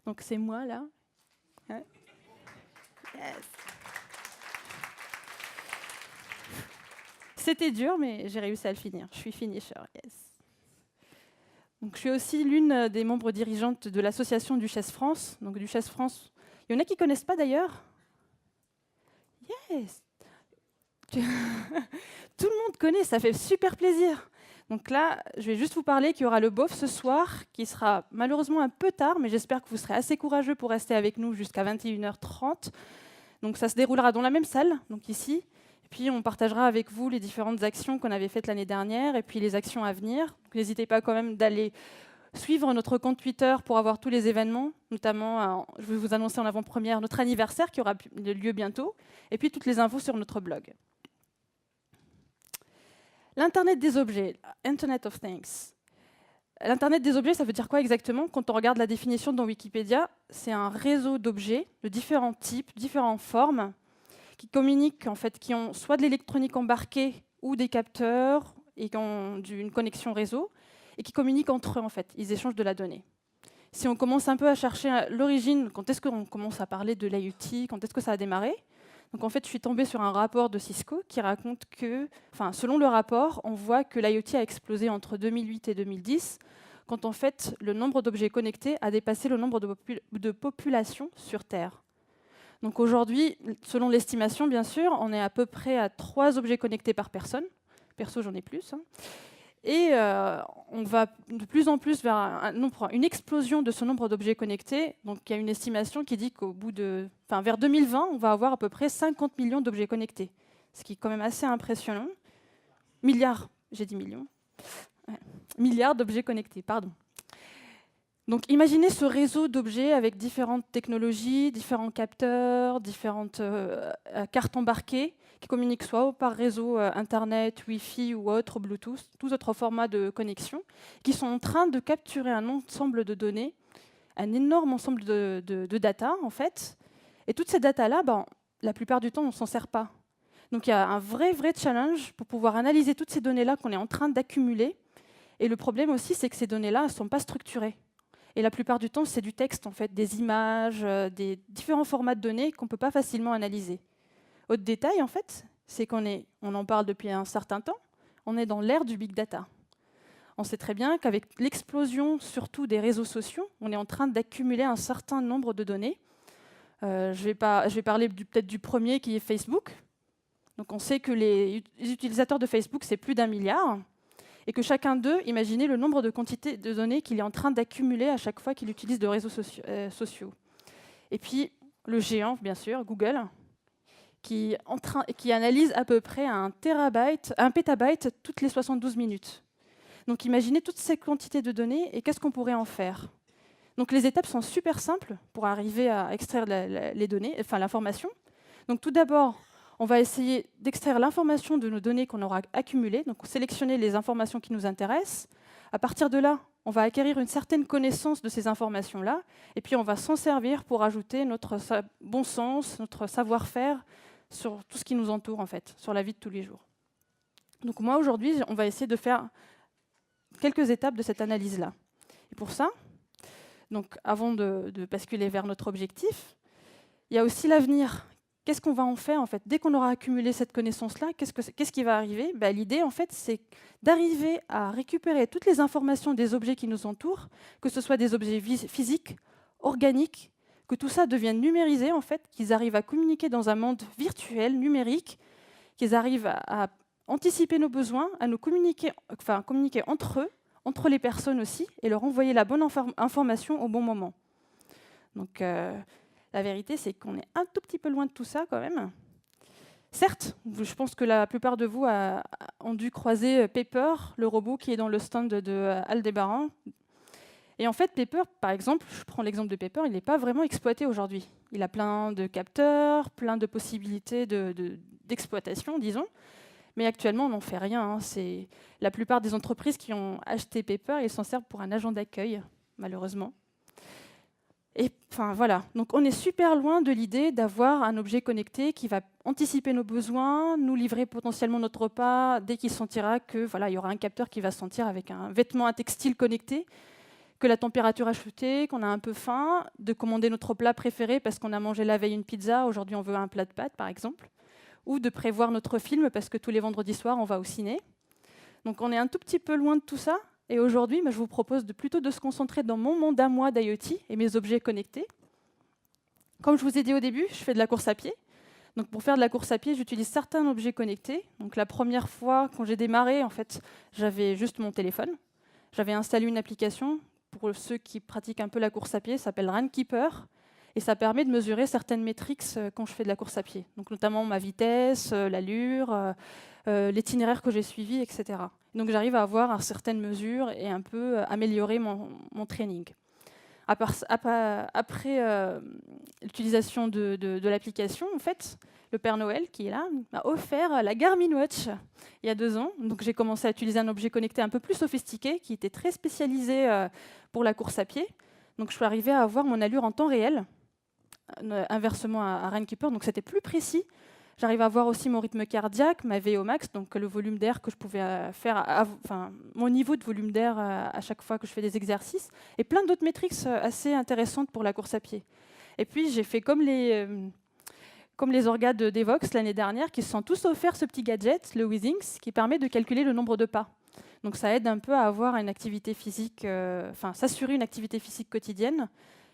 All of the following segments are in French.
Donc c'est moi là. Ouais. Yes. C'était dur, mais j'ai réussi à le finir. Je suis finisher, yes. Donc, je suis aussi l'une des membres dirigeantes de l'association Duchesse France. Donc, Duchesse France, il y en a qui ne connaissent pas d'ailleurs. Yes. Tout le monde connaît, ça fait super plaisir. Donc là, je vais juste vous parler qu'il y aura le BOF ce soir, qui sera malheureusement un peu tard, mais j'espère que vous serez assez courageux pour rester avec nous jusqu'à 21h30. Donc ça se déroulera dans la même salle, donc ici. Et puis on partagera avec vous les différentes actions qu'on avait faites l'année dernière et puis les actions à venir. Donc n'hésitez pas quand même d'aller suivre notre compte Twitter pour avoir tous les événements, notamment, je vais vous annoncer en avant-première notre anniversaire qui aura lieu bientôt, et puis toutes les infos sur notre blog. L'Internet des objets, Internet of Things. L'Internet des objets, ça veut dire quoi exactement? Quand on regarde la définition dans Wikipédia, c'est un réseau d'objets de différents types, différentes formes, qui communiquent, en fait, qui ont soit de l'électronique embarquée ou des capteurs et qui ont une connexion réseau, et qui communiquent entre eux, en fait. Ils échangent de la donnée. Si on commence un peu à chercher l'origine, quand est-ce qu'on commence à parler de l'IoT, quand est-ce que ça a démarré? Donc en fait, je suis tombée sur un rapport de Cisco qui raconte que, selon le rapport, on voit que l'IoT a explosé entre 2008 et 2010, quand en fait, le nombre d'objets connectés a dépassé le nombre de populations sur Terre. Donc aujourd'hui, selon l'estimation, bien sûr, on est à peu près à 3 objets connectés par personne. Perso, j'en ai plus. Et on va de plus en plus vers une explosion de ce nombre d'objets connectés. Donc il y a une estimation qui dit vers 2020, on va avoir à peu près 50 millions d'objets connectés. Ce qui est quand même assez impressionnant. Milliards, j'ai dit millions. Ouais. Milliards d'objets connectés, pardon. Donc imaginez ce réseau d'objets avec différentes technologies, différents capteurs, différentes cartes embarquées qui communiquent soit par réseau Internet, Wi-Fi ou autre, Bluetooth, tous autres formats de connexion, qui sont en train de capturer un ensemble de données, un énorme ensemble de data en fait. Et toutes ces datas-là, la plupart du temps, on ne s'en sert pas. Donc il y a un vrai challenge pour pouvoir analyser toutes ces données-là qu'on est en train d'accumuler. Et le problème aussi, c'est que ces données-là ne sont pas structurées. Et la plupart du temps, c'est du texte, en fait, des images, des différents formats de données qu'on ne peut pas facilement analyser. Autre détail, en fait, c'est on en parle depuis un certain temps, on est dans l'ère du big data. On sait très bien qu'avec l'explosion, surtout des réseaux sociaux, on est en train d'accumuler un certain nombre de données. Je vais parler peut-être du premier, qui est Facebook. Donc on sait que les utilisateurs de Facebook, c'est plus d'1 milliard. Et que chacun d'eux, imaginez le nombre de quantités de données qu'il est en train d'accumuler à chaque fois qu'il utilise de réseaux sociaux. Et puis, le géant, bien sûr, Google, qui analyse à peu près un pétabyte toutes les 72 minutes. Donc imaginez toutes ces quantités de données et qu'est-ce qu'on pourrait en faire. Donc les étapes sont super simples pour arriver à extraire les données, l'information. Donc tout d'abord, on va essayer d'extraire l'information de nos données qu'on aura accumulées, donc sélectionner les informations qui nous intéressent. À partir de là, on va acquérir une certaine connaissance de ces informations-là, et puis on va s'en servir pour ajouter notre bon sens, notre savoir-faire sur tout ce qui nous entoure, en fait, sur la vie de tous les jours. Donc moi, aujourd'hui, on va essayer de faire quelques étapes de cette analyse-là. Et pour ça, donc avant de basculer vers notre objectif, il y a aussi l'avenir. Qu'est-ce qu'on va en faire, en fait? Dès qu'on aura accumulé cette connaissance-là, qu'est-ce qui va arriver? L'idée, en fait, c'est d'arriver à récupérer toutes les informations des objets qui nous entourent, que ce soit des objets physiques, organiques, que tout ça devienne numérisé, en fait, qu'ils arrivent à communiquer dans un monde virtuel, numérique, qu'ils arrivent à anticiper nos besoins, à nous communiquer entre eux, entre les personnes aussi, et leur envoyer la bonne information au bon moment. Donc, la vérité, c'est qu'on est un tout petit peu loin de tout ça, quand même. Certes, je pense que la plupart de vous ont dû croiser Pepper, le robot qui est dans le stand de Aldébaran. Et en fait, Pepper, par exemple, je prends l'exemple de Pepper, il n'est pas vraiment exploité aujourd'hui. Il a plein de capteurs, plein de possibilités d'exploitation, disons. Mais actuellement, on n'en fait rien. La plupart des entreprises qui ont acheté Pepper, ils s'en servent pour un agent d'accueil, malheureusement. Et voilà, donc on est super loin de l'idée d'avoir un objet connecté qui va anticiper nos besoins, nous livrer potentiellement notre repas dès qu'il sentira que il y aura un capteur qui va sentir avec un vêtement, un textile connecté, que la température a chuté, qu'on a un peu faim, de commander notre plat préféré parce qu'on a mangé la veille une pizza, aujourd'hui on veut un plat de pâtes par exemple, ou de prévoir notre film parce que tous les vendredis soirs on va au ciné. Donc on est un tout petit peu loin de tout ça, et aujourd'hui je vous propose plutôt de se concentrer dans mon monde à moi d'IoT et mes objets connectés. Comme je vous ai dit au début, je fais de la course à pied. Donc pour faire de la course à pied, j'utilise certains objets connectés. Donc la première fois, quand j'ai démarré, en fait, j'avais juste mon téléphone. J'avais installé une application, pour ceux qui pratiquent un peu la course à pied, ça s'appelle Runkeeper. Et ça permet de mesurer certaines métriques quand je fais de la course à pied. Donc notamment ma vitesse, l'allure, l'itinéraire que j'ai suivi, etc. Donc j'arrive à avoir certaines mesures et un peu améliorer mon training. Après l'utilisation de l'application, en fait, le Père Noël, qui est là, m'a offert la Garmin Watch il y a 2 ans. Donc j'ai commencé à utiliser un objet connecté un peu plus sophistiqué, qui était très spécialisé pour la course à pied. Donc je suis arrivée à avoir mon allure en temps réel, inversement à Runkeeper, donc c'était plus précis. J'arrive à voir aussi mon rythme cardiaque, ma VO max, donc le volume d'air que je pouvais faire, mon niveau de volume d'air à chaque fois que je fais des exercices, et plein d'autres métriques assez intéressantes pour la course à pied. Et puis j'ai fait comme les orgas de Devox l'année dernière, qui se sont tous offerts ce petit gadget, le Withings, qui permet de calculer le nombre de pas. Donc ça aide un peu à avoir une activité physique, s'assurer une activité physique quotidienne.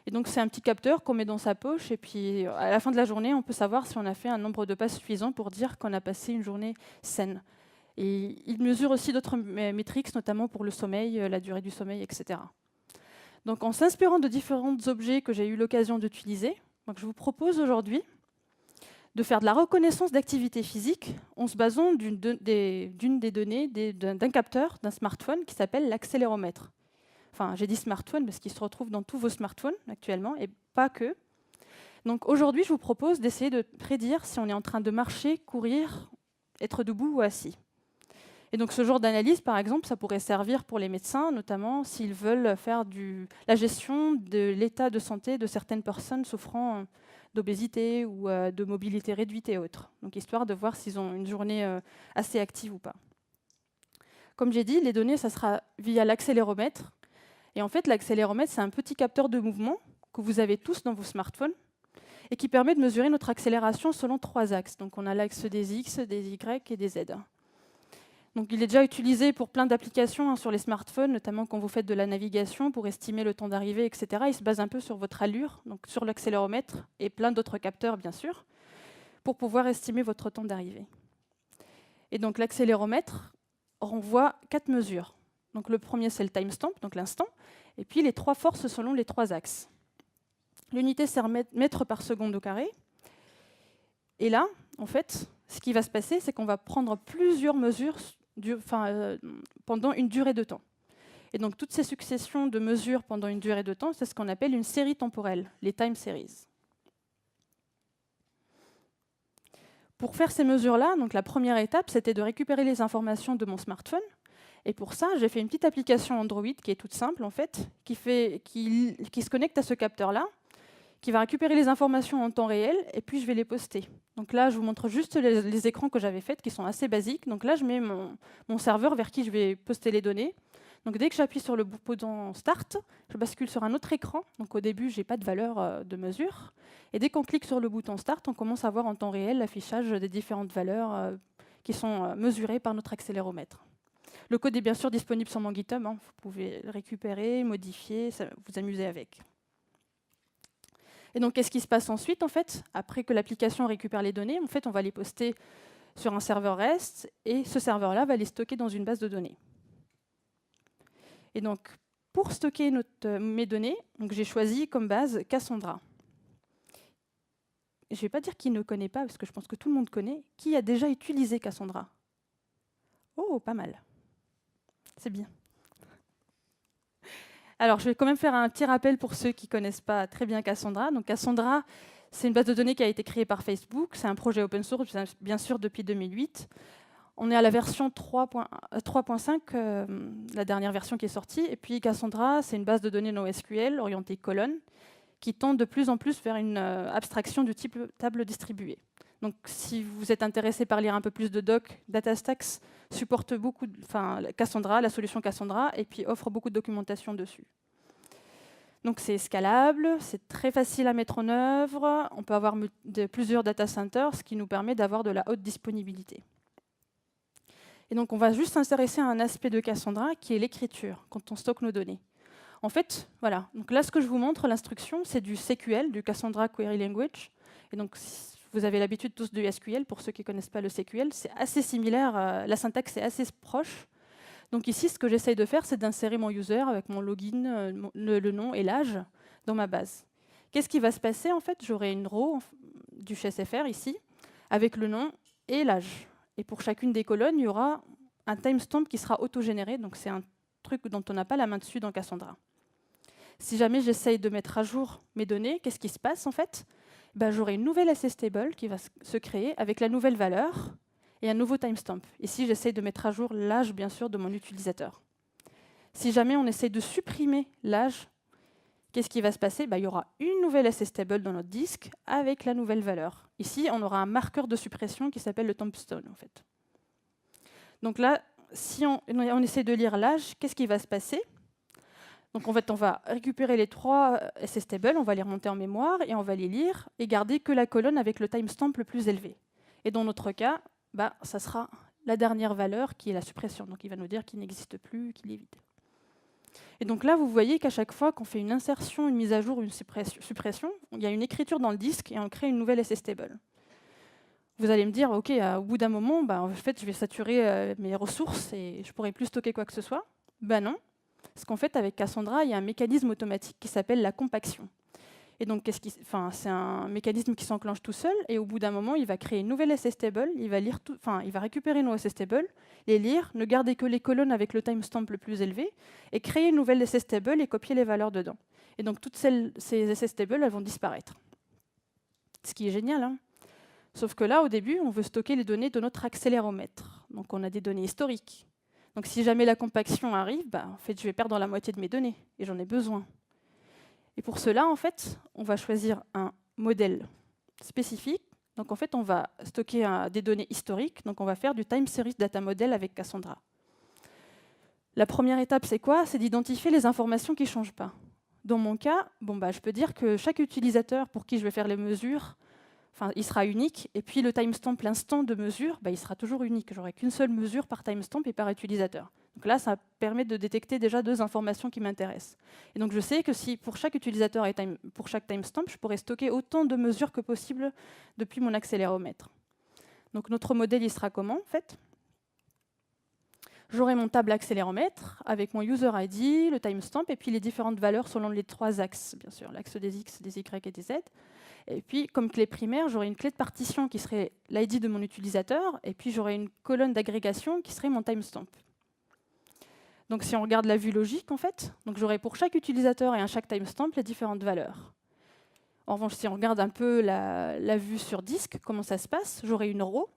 Et donc c'est un petit capteur qu'on met dans sa poche, et puis à la fin de la journée, on peut savoir si on a fait un nombre de pas suffisant pour dire qu'on a passé une journée saine. Et il mesure aussi d'autres métriques, notamment pour le sommeil, la durée du sommeil, etc. Donc en s'inspirant de différents objets que j'ai eu l'occasion d'utiliser, je vous propose aujourd'hui de faire de la reconnaissance d'activité physique en se basant d'une des données d'un capteur, d'un smartphone qui s'appelle l'accéléromètre. Enfin, j'ai dit smartphone parce qu'il se retrouve dans tous vos smartphones actuellement, et pas que. Donc aujourd'hui, je vous propose d'essayer de prédire si on est en train de marcher, courir, être debout ou assis. Et donc ce genre d'analyse, par exemple, ça pourrait servir pour les médecins, notamment s'ils veulent faire la gestion de l'état de santé de certaines personnes souffrant d'obésité ou de mobilité réduite et autres. Donc histoire de voir s'ils ont une journée assez active ou pas. Comme j'ai dit, les données, ça sera via l'accéléromètre. Et en fait, l'accéléromètre, c'est un petit capteur de mouvement que vous avez tous dans vos smartphones et qui permet de mesurer notre accélération selon 3 axes. Donc on a l'axe des X, des Y et des Z. Donc il est déjà utilisé pour plein d'applications sur les smartphones, notamment quand vous faites de la navigation pour estimer le temps d'arrivée, etc. Il se base un peu sur votre allure, donc sur l'accéléromètre et plein d'autres capteurs, bien sûr, pour pouvoir estimer votre temps d'arrivée. Et donc l'accéléromètre renvoie 4 mesures. Donc le premier, c'est le timestamp, donc l'instant, et puis les 3 forces selon les 3 axes. L'unité, c'est mètres par seconde au carré. Et là, en fait, ce qui va se passer, c'est qu'on va prendre plusieurs mesures pendant une durée de temps. Et donc toutes ces successions de mesures pendant une durée de temps, c'est ce qu'on appelle une série temporelle, les time series. Pour faire ces mesures-là, donc la première étape, c'était de récupérer les informations de mon smartphone. Et pour ça, j'ai fait une petite application Android qui est toute simple, en fait, qui se connecte à ce capteur-là, qui va récupérer les informations en temps réel, et puis je vais les poster. Donc là, je vous montre juste les écrans que j'avais faits, qui sont assez basiques. Donc là, je mets mon serveur vers qui je vais poster les données. Donc dès que j'appuie sur le bouton Start, je bascule sur un autre écran. Donc au début, je n'ai pas de valeur de mesure. Et dès qu'on clique sur le bouton Start, on commence à voir en temps réel l'affichage des différentes valeurs qui sont mesurées par notre accéléromètre. Le code est bien sûr disponible sur mon GitHub. Vous pouvez le récupérer, modifier, vous amuser avec. Et donc, qu'est-ce qui se passe ensuite, en fait? Après que l'application récupère les données, en fait, on va les poster sur un serveur REST, et ce serveur-là va les stocker dans une base de données. Et donc, pour stocker mes données, j'ai choisi comme base Cassandra. Je ne vais pas dire qui ne connaît pas, parce que je pense que tout le monde connaît. Qui a déjà utilisé Cassandra? Oh, pas mal. C'est bien. Alors, je vais quand même faire un petit rappel pour ceux qui ne connaissent pas très bien Cassandra. Donc, Cassandra, c'est une base de données qui a été créée par Facebook. C'est un projet open source, bien sûr, depuis 2008. On est à la version 3.5, la dernière version qui est sortie. Et puis, Cassandra, c'est une base de données NoSQL orientée colonne qui tend de plus en plus vers une abstraction du type table distribuée. Donc, si vous êtes intéressé par lire un peu plus de doc, DataStax supporte beaucoup, Cassandra, la solution Cassandra, et puis offre beaucoup de documentation dessus. Donc c'est scalable, c'est très facile à mettre en œuvre, on peut avoir plusieurs data centers, ce qui nous permet d'avoir de la haute disponibilité. Et donc on va juste s'intéresser à un aspect de Cassandra qui est l'écriture, quand on stocke nos données. En fait, voilà, donc là ce que je vous montre, l'instruction, c'est du CQL, du Cassandra Query Language. Et donc si vous avez l'habitude tous du SQL, pour ceux qui ne connaissent pas le CQL, c'est assez similaire, la syntaxe est assez proche. Donc ici, ce que j'essaye de faire, c'est d'insérer mon user avec mon login, le nom et l'âge dans ma base. Qu'est-ce qui va se passer en fait? J'aurai une row du SFR ici, avec le nom et l'âge. Et pour chacune des colonnes, il y aura un timestamp qui sera autogénéré. Donc c'est un truc dont on n'a pas la main dessus dans Cassandra. Si jamais j'essaye de mettre à jour mes données, qu'est-ce qui se passe en fait? J'aurai une nouvelle SSTable qui va se créer avec la nouvelle valeur et un nouveau timestamp. Ici, j'essaie de mettre à jour l'âge, bien sûr, de mon utilisateur. Si jamais on essaie de supprimer l'âge, qu'est-ce qui va se passer? Il y aura une nouvelle SSTable dans notre disque avec la nouvelle valeur. Ici, on aura un marqueur de suppression qui s'appelle le tombstone, en fait. Donc là, si on essaie de lire l'âge, qu'est-ce qui va se passer? Donc en fait, on va récupérer les 3 SSTables, on va les remonter en mémoire et on va les lire et garder que la colonne avec le timestamp le plus élevé. Et dans notre cas, ça sera la dernière valeur qui est la suppression. Donc il va nous dire qu'il n'existe plus, qu'il est vide. Et donc là, vous voyez qu'à chaque fois qu'on fait une insertion, une mise à jour, une suppression, il y a une écriture dans le disque et on crée une nouvelle SSTable. Vous allez me dire, OK, au bout d'un moment, en fait, je vais saturer mes ressources et je ne pourrai plus stocker quoi que ce soit. Non. Parce qu'en fait, avec Cassandra, il y a un mécanisme automatique qui s'appelle la compaction. Et donc, c'est un mécanisme qui s'enclenche tout seul, et au bout d'un moment, il va créer une nouvelle SSTable, il va récupérer nos SSTables, les lire, ne garder que les colonnes avec le timestamp le plus élevé, et créer une nouvelle SSTable et copier les valeurs dedans. Et donc, toutes ces SSTables, elles vont disparaître. Ce qui est génial, hein. Sauf que là, au début, on veut stocker les données de notre accéléromètre. Donc, on a des données historiques. Donc, si jamais la compaction arrive, en fait, je vais perdre la moitié de mes données, et j'en ai besoin. Et pour cela, en fait, on va choisir un modèle spécifique. Donc, en fait, on va stocker des données historiques. Donc, on va faire du time series data model avec Cassandra. La première étape, c'est quoi? C'est d'identifier les informations qui ne changent pas. Dans mon cas, je peux dire que chaque utilisateur pour qui je vais faire les mesures, il sera unique. Et puis, le timestamp, l'instant de mesure, il sera toujours unique. Je n'aurai qu'une seule mesure par timestamp et par utilisateur. Donc là, ça permet de détecter déjà 2 informations qui m'intéressent. Et donc je sais que si pour chaque utilisateur et pour chaque timestamp, je pourrais stocker autant de mesures que possible depuis mon accéléromètre. Donc notre modèle, il sera comment en fait? J'aurai mon table accéléromètre avec mon user ID, le timestamp et puis les différentes valeurs selon les 3 axes, bien sûr, l'axe des X, des Y et des Z. Et puis, comme clé primaire, j'aurai une clé de partition qui serait l'ID de mon utilisateur et puis j'aurai une colonne d'agrégation qui serait mon timestamp. Donc si on regarde la vue logique, en fait, j'aurai pour chaque utilisateur et à chaque timestamp les différentes valeurs. En revanche, si on regarde un peu la vue sur disque, comment ça se passe, j'aurai une row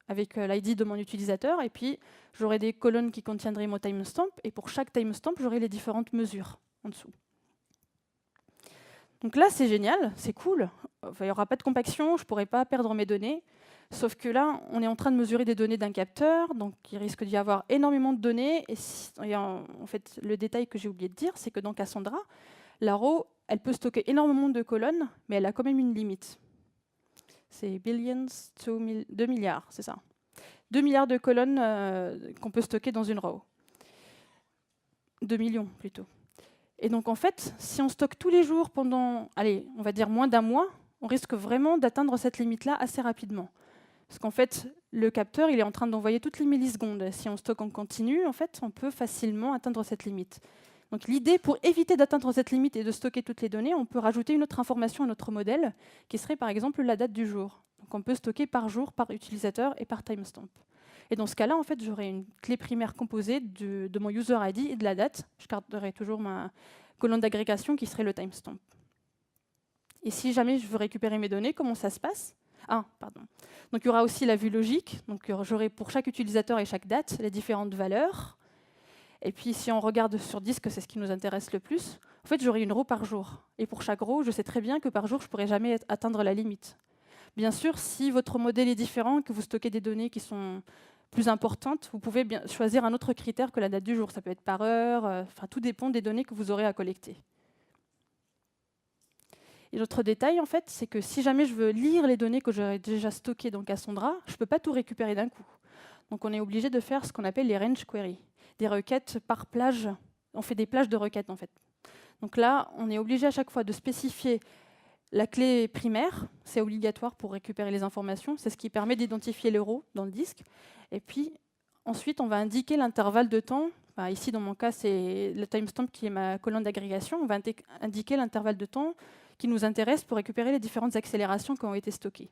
avec l'ID de mon utilisateur, et puis j'aurai des colonnes qui contiendraient mon timestamp, et pour chaque timestamp, j'aurai les différentes mesures en dessous. Donc là, c'est génial, c'est cool. Il n'y aura pas de compaction, je ne pourrai pas perdre mes données. Sauf que là, on est en train de mesurer des données d'un capteur, donc il risque d'y avoir énormément de données. Et en fait, le détail que j'ai oublié de dire, c'est que dans Cassandra, la row, elle peut stocker énormément de colonnes, mais elle a quand même une limite. C'est billions to 2 milliards, c'est ça. 2 milliards de colonnes qu'on peut stocker dans une row. 2 millions plutôt. Et donc en fait, si on stocke tous les jours pendant, allez, on va dire moins d'1 mois, on risque vraiment d'atteindre cette limite-là assez rapidement. Parce qu'en fait, le capteur, il est en train d'envoyer toutes les millisecondes. Si on stocke en continu, en fait, on peut facilement atteindre cette limite. Donc l'idée, pour éviter d'atteindre cette limite et de stocker toutes les données, on peut rajouter une autre information à notre modèle, qui serait par exemple la date du jour. Donc on peut stocker par jour, par utilisateur et par timestamp. Et dans ce cas-là, en fait, j'aurai une clé primaire composée de mon user ID et de la date. Je garderai toujours ma colonne d'agrégation qui serait le timestamp. Et si jamais je veux récupérer mes données, comment ça se passe? Donc il y aura aussi la vue logique. Donc j'aurai pour chaque utilisateur et chaque date les différentes valeurs. Et puis si on regarde sur disque, c'est ce qui nous intéresse le plus. En fait, j'aurai une row par jour. Et pour chaque row, je sais très bien que par jour, je ne pourrai jamais atteindre la limite. Bien sûr, si votre modèle est différent, que vous stockez des données qui sont plus importantes, vous pouvez choisir un autre critère que la date du jour. Ça peut être par heure, tout dépend des données que vous aurez à collecter. Et l'autre détail, en fait, c'est que si jamais je veux lire les données que j'aurais déjà stockées dans Cassandra, je ne peux pas tout récupérer d'un coup. Donc on est obligé de faire ce qu'on appelle les range queries, des requêtes par plage. On fait des plages de requêtes, en fait. Donc là, on est obligé à chaque fois de spécifier la clé primaire, c'est obligatoire pour récupérer les informations, c'est ce qui permet d'identifier le row dans le disque. Et puis ensuite, on va indiquer l'intervalle de temps. Enfin, ici, dans mon cas, c'est le timestamp qui est ma colonne d'agrégation. On va indiquer l'intervalle de temps qui nous intéresse pour récupérer les différentes accélérations qui ont été stockées.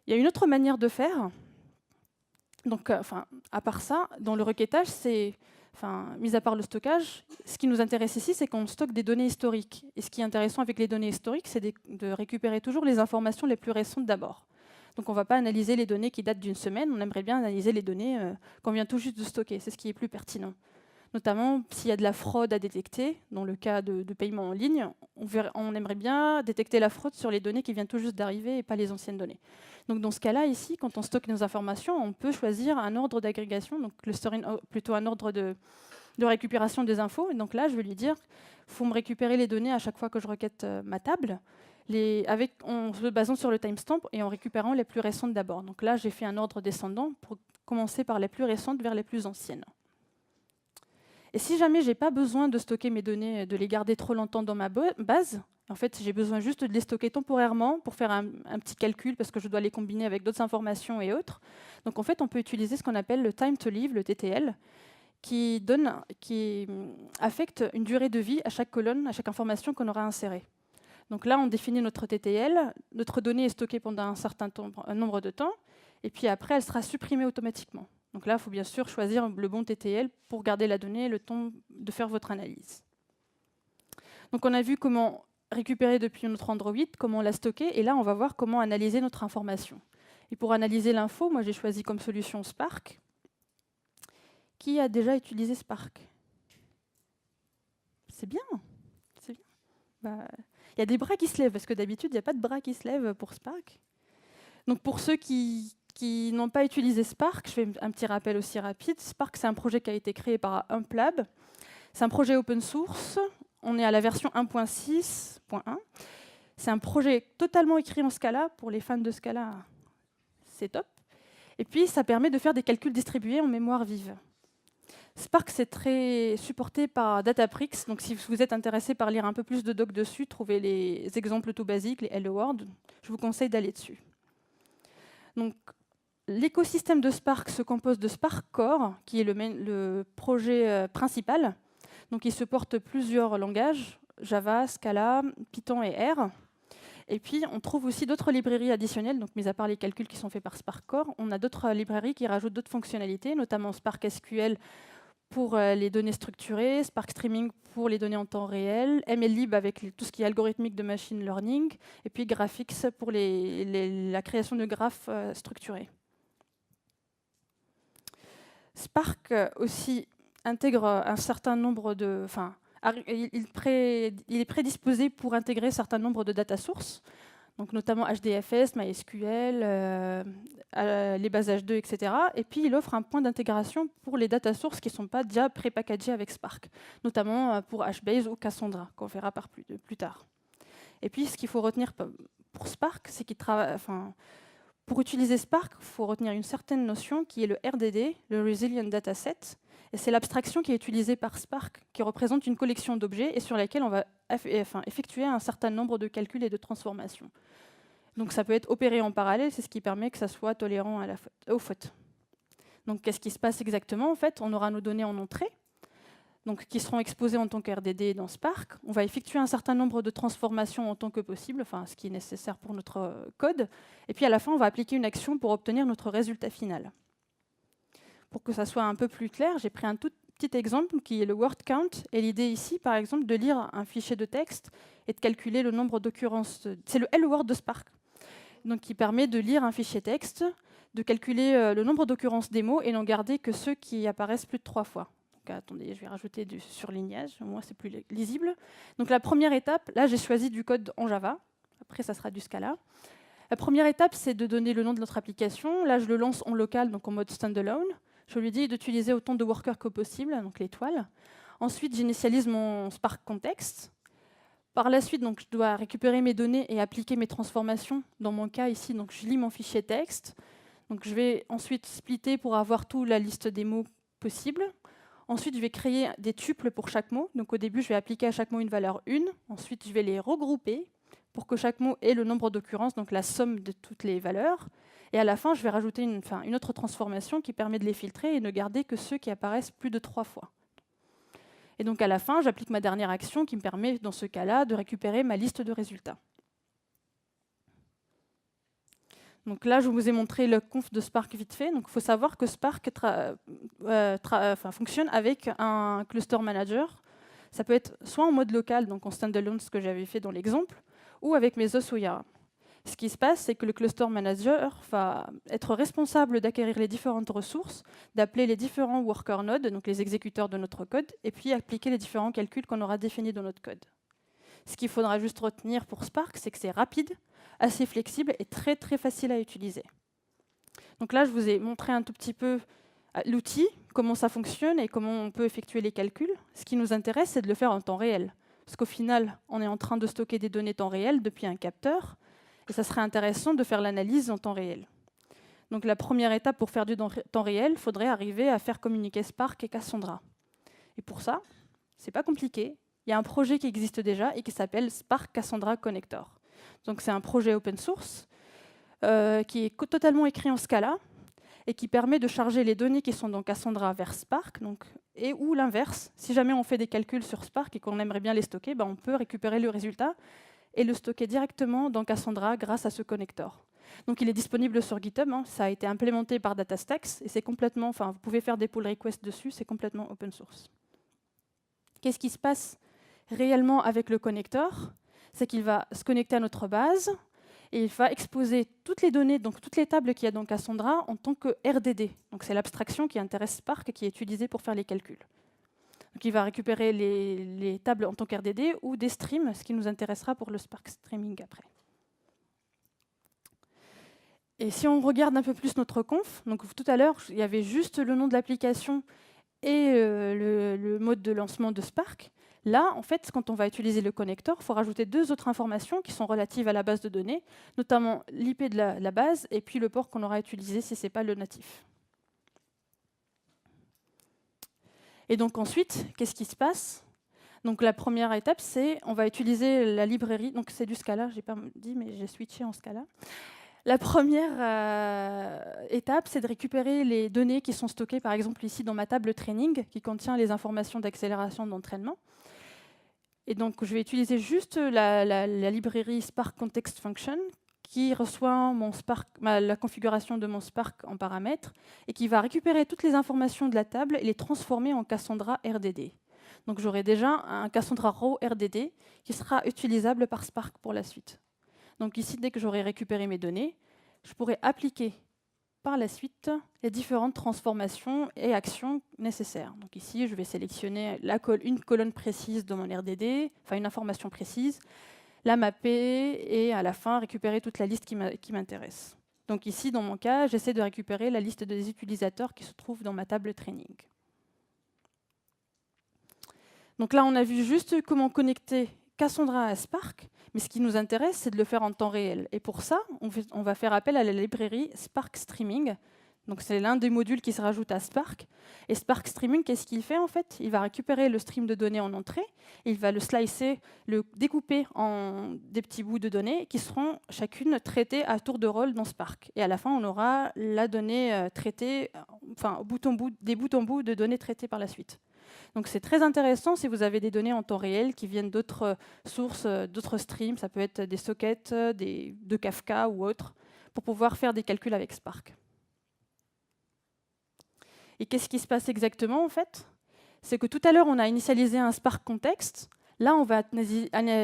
Il y a une autre manière de faire. Donc, à part ça, dans le requêtage, mis à part le stockage, ce qui nous intéresse ici, c'est qu'on stocke des données historiques. Et ce qui est intéressant avec les données historiques, c'est de récupérer toujours les informations les plus récentes d'abord. Donc on ne va pas analyser les données qui datent d'une semaine, on aimerait bien analyser les données qu'on vient tout juste de stocker, c'est ce qui est plus pertinent. Notamment s'il y a de la fraude à détecter, dans le cas de paiement en ligne, on aimerait bien détecter la fraude sur les données qui viennent tout juste d'arriver et pas les anciennes données. Donc dans ce cas-là, ici, quand on stocke nos informations, on peut choisir un ordre d'agrégation, donc clustering, plutôt un ordre de récupération des infos. Et donc là, je vais lui dire, il faut me récupérer les données à chaque fois que je requête ma table, en se basant sur le timestamp et en récupérant les plus récentes d'abord. Donc là, j'ai fait un ordre descendant pour commencer par les plus récentes vers les plus anciennes. Et si jamais je n'ai pas besoin de stocker mes données, de les garder trop longtemps dans ma base, en fait, j'ai besoin juste de les stocker temporairement pour faire un petit calcul parce que je dois les combiner avec d'autres informations et autres. Donc en fait, on peut utiliser ce qu'on appelle le time to live, le TTL, qui affecte une durée de vie à chaque colonne, à chaque information qu'on aura insérée. Donc là, on définit notre TTL, notre donnée est stockée pendant un nombre de temps, et puis après, elle sera supprimée automatiquement. Donc là, il faut bien sûr choisir le bon TTL pour garder la donnée et le temps de faire votre analyse. Donc on a vu comment récupérer depuis notre Android, comment la stocker, et là, on va voir comment analyser notre information. Et pour analyser l'info, moi, j'ai choisi comme solution Spark. Qui a déjà utilisé Spark? C'est bien, c'est bien. Il y a des bras qui se lèvent, parce que d'habitude, il n'y a pas de bras qui se lèvent pour Spark. Donc pour ceux qui n'ont pas utilisé Spark, je fais un petit rappel aussi rapide. Spark, c'est un projet qui a été créé par Humplab. C'est un projet open source. On est à la version 1.6.1. C'est un projet totalement écrit en Scala. Pour les fans de Scala, c'est top. Et puis, ça permet de faire des calculs distribués en mémoire vive. Spark, c'est très supporté par Databricks. Donc, si vous êtes intéressé par lire un peu plus de doc dessus, trouvez les exemples tout basiques, les Hello World. Je vous conseille d'aller dessus. Donc, l'écosystème de Spark se compose de Spark Core, qui est le projet principal. Donc, il supporte plusieurs langages, Java, Scala, Python et R. Et puis, on trouve aussi d'autres librairies additionnelles, donc mis à part les calculs qui sont faits par Spark Core, on a d'autres librairies qui rajoutent d'autres fonctionnalités, notamment Spark SQL pour les données structurées, Spark Streaming pour les données en temps réel, MLlib avec tout ce qui est algorithmique de machine learning, et puis Graphics pour la création de graphes structurés. Spark aussi intègre un certain nombre de... il est prédisposé pour intégrer un certain nombre de data sources, donc notamment HDFS, MySQL, les bases H2, etc. Et puis, il offre un point d'intégration pour les data sources qui ne sont pas déjà pré-packagées avec Spark, notamment pour HBase ou Cassandra, qu'on verra plus tard. Et puis, ce qu'il faut retenir pour Spark, c'est pour utiliser Spark, il faut retenir une certaine notion qui est le RDD, le Resilient Dataset. Et c'est l'abstraction qui est utilisée par Spark, qui représente une collection d'objets et sur laquelle on va effectuer un certain nombre de calculs et de transformations. Donc ça peut être opéré en parallèle, c'est ce qui permet que ça soit tolérant aux fautes. Donc qu'est-ce qui se passe exactement? En fait, on aura nos données en entrée, donc, qui seront exposées en tant que RDD dans Spark. On va effectuer un certain nombre de transformations en tant que possible, ce qui est nécessaire pour notre code. Et puis à la fin, on va appliquer une action pour obtenir notre résultat final. Pour que ça soit un peu plus clair, j'ai pris un tout petit exemple qui est le word count. Et l'idée ici, par exemple, de lire un fichier de texte et de calculer le nombre d'occurrences. C'est le Hello World de Spark, donc qui permet de lire un fichier texte, de calculer le nombre d'occurrences des mots et n'en garder que ceux qui apparaissent plus de 3 fois. Donc, attendez, je vais rajouter du surlignage, au moins c'est plus lisible. Donc la première étape, là j'ai choisi du code en Java. Après, ça sera du Scala. La première étape, c'est de donner le nom de notre application. Là, je le lance en local, donc en mode standalone. Je lui dis d'utiliser autant de workers que possible, donc l'étoile. Ensuite, j'initialise mon Spark Context. Par la suite, donc, je dois récupérer mes données et appliquer mes transformations. Dans mon cas ici, donc, je lis mon fichier texte. Donc, je vais ensuite splitter pour avoir toute la liste des mots possibles. Ensuite, je vais créer des tuples pour chaque mot. Donc, au début, je vais appliquer à chaque mot une valeur 1. Ensuite, je vais les regrouper pour que chaque mot ait le nombre d'occurrences, donc la somme de toutes les valeurs. Et à la fin, je vais rajouter une autre transformation qui permet de les filtrer et ne garder que ceux qui apparaissent plus de 3 fois. Et donc, à la fin, j'applique ma dernière action qui me permet, dans ce cas-là, de récupérer ma liste de résultats. Donc là, je vous ai montré le conf de Spark vite fait. Donc, il faut savoir que Spark fonctionne avec un cluster manager. Ça peut être soit en mode local, donc en standalone, ce que j'avais fait dans l'exemple, ou avec Mesos ou Yara. Ce qui se passe, c'est que le cluster manager va être responsable d'acquérir les différentes ressources, d'appeler les différents worker nodes, donc les exécuteurs de notre code, et puis appliquer les différents calculs qu'on aura définis dans notre code. Ce qu'il faudra juste retenir pour Spark, c'est que c'est rapide, assez flexible et très très facile à utiliser. Donc là, je vous ai montré un tout petit peu l'outil, comment ça fonctionne et comment on peut effectuer les calculs. Ce qui nous intéresse, c'est de le faire en temps réel. Parce qu'au final, on est en train de stocker des données temps réel depuis un capteur, et ça serait intéressant de faire l'analyse en temps réel. Donc la première étape pour faire du temps réel, il faudrait arriver à faire communiquer Spark et Cassandra. Et pour ça, c'est pas compliqué. Il y a un projet qui existe déjà et qui s'appelle Spark Cassandra Connector. Donc c'est un projet open source qui est totalement écrit en Scala et qui permet de charger les données qui sont dans Cassandra vers Spark, et ou l'inverse. Si jamais on fait des calculs sur Spark et qu'on aimerait bien les stocker, on peut récupérer le résultat et le stocker directement dans Cassandra grâce à ce connector. Donc il est disponible sur GitHub, ça a été implémenté par DataStax et c'est complètement, vous pouvez faire des pull requests dessus, c'est complètement open source. Qu'est-ce qui se passe réellement avec le connector? C'est qu'il va se connecter à notre base et il va exposer toutes les données, donc toutes les tables qu'il y a dans Cassandra en tant que RDD. Donc c'est l'abstraction qui intéresse Spark et qui est utilisée pour faire les calculs. Donc il va récupérer les tables en tant qu'RDD ou des streams, ce qui nous intéressera pour le Spark Streaming après. Et si on regarde un peu plus notre conf, donc tout à l'heure, il y avait juste le nom de l'application et le mode de lancement de Spark. Là, en fait, quand on va utiliser le connector, il faut rajouter 2 autres informations qui sont relatives à la base de données, notamment l'IP de la base et puis le port qu'on aura utilisé si ce n'est pas le natif. Et donc ensuite, qu'est-ce qui se passe? Donc la première étape, c'est on va utiliser la librairie. Donc c'est du Scala, je n'ai pas dit, mais j'ai switché en Scala. La première étape, c'est de récupérer les données qui sont stockées, par exemple ici dans ma table training, qui contient les informations d'accélération d'entraînement. Et donc je vais utiliser juste la librairie Spark Context Function, qui reçoit la configuration de mon Spark en paramètres et qui va récupérer toutes les informations de la table et les transformer en Cassandra RDD. Donc j'aurai déjà un Cassandra Raw RDD qui sera utilisable par Spark pour la suite. Donc ici, dès que j'aurai récupéré mes données, je pourrai appliquer par la suite les différentes transformations et actions nécessaires. Donc ici, je vais sélectionner une colonne précise de mon RDD, une information précise, la mapper et à la fin récupérer toute la liste qui m'intéresse. Donc ici, dans mon cas, j'essaie de récupérer la liste des utilisateurs qui se trouvent dans ma table training. Donc là, on a vu juste comment connecter Cassandra à Spark, mais ce qui nous intéresse, c'est de le faire en temps réel. Et pour ça, on va faire appel à la librairie Spark Streaming. Donc c'est l'un des modules qui se rajoute à Spark. Et Spark Streaming, qu'est-ce qu'il fait en fait? Il va récupérer le stream de données en entrée, il va le slicer, le découper en des petits bouts de données qui seront chacune traitées à tour de rôle dans Spark. Et à la fin, on aura la donnée traitée, des bouts en bout de données traitées par la suite. Donc c'est très intéressant si vous avez des données en temps réel qui viennent d'autres sources, d'autres streams, ça peut être des sockets, de Kafka ou autres, pour pouvoir faire des calculs avec Spark. Et qu'est-ce qui se passe exactement en fait? C'est que tout à l'heure, on a initialisé un Spark Context. Là, on va